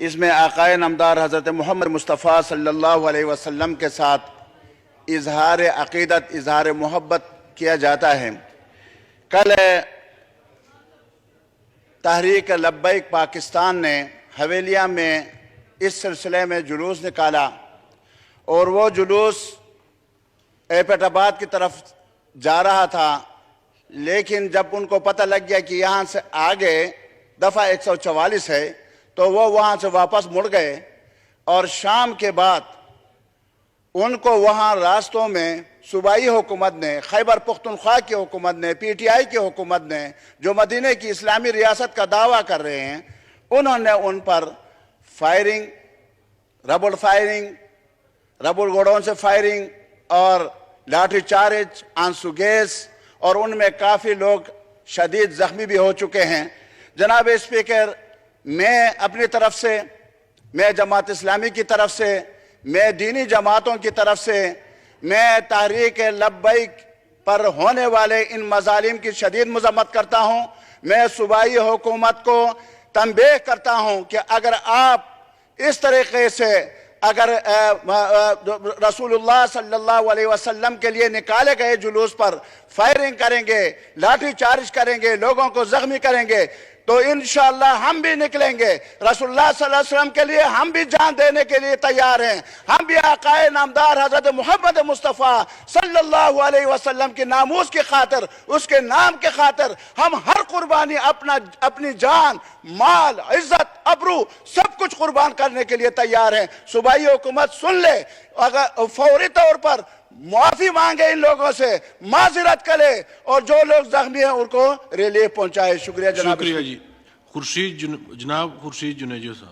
اس میں آقائے نامدار حضرت محمد مصطفیٰ صلی اللہ علیہ وسلم کے ساتھ اظہار عقیدت، اظہار محبت کیا جاتا ہے۔ کل تحریک لبیک پاکستان نے حویلیہ میں اس سلسلے میں جلوس نکالا اور وہ جلوس ایپٹ آباد کی طرف جا رہا تھا، لیکن جب ان کو پتہ لگ گیا کہ یہاں سے آگے دفعہ 144 ہے تو وہ وہاں سے واپس مڑ گئے، اور شام کے بعد ان کو وہاں راستوں میں صوبائی حکومت نے، خیبر پختونخوا کی حکومت نے، پی ٹی آئی کی حکومت نے، جو مدینہ کی اسلامی ریاست کا دعویٰ کر رہے ہیں، انہوں نے ان پر فائرنگ، ربڑ گوڑوں سے فائرنگ اور لاٹھی چارج، آنسو گیس، اور ان میں کافی لوگ شدید زخمی بھی ہو چکے ہیں۔ جناب اسپیکر، میں اپنی طرف سے، میں جماعت اسلامی کی طرف سے، میں دینی جماعتوں کی طرف سے، میں تحریک لبیک پر ہونے والے ان مظالم کی شدید مذمت کرتا ہوں۔ میں صوبائی حکومت کو تنبیہ کرتا ہوں کہ اگر آپ اس طریقے سے اگر رسول اللہ صلی اللہ علیہ وسلم کے لیے نکالے گئے جلوس پر فائرنگ کریں گے، لاٹھی چارج کریں گے، لوگوں کو زخمی کریں گے، تو انشاءاللہ ہم بھی نکلیں گے۔ رسول اللہ صلی اللہ علیہ وسلم کے لیے ہم بھی جان دینے کے لیے تیار ہیں۔ ہم بھی آقائے نامدار حضرت محمد مصطفیٰ صلی اللہ علیہ وسلم کی ناموس کی خاطر، اس کے نام کے خاطر ہم ہر قربانی، اپنی جان، مال، عزت، ابرو سب کچھ قربان کرنے کے لیے تیار ہیں۔ صوبائی حکومت سن لے، اگر فوری طور پر معافی مانگے، ان لوگوں سے معذرت کرے، اور جو لوگ زخمی ہیں ان کو ریلیف پہنچائے۔ شکریہ جناب۔ شکریہ جی۔ جناب خورشید جنیجو صاحب۔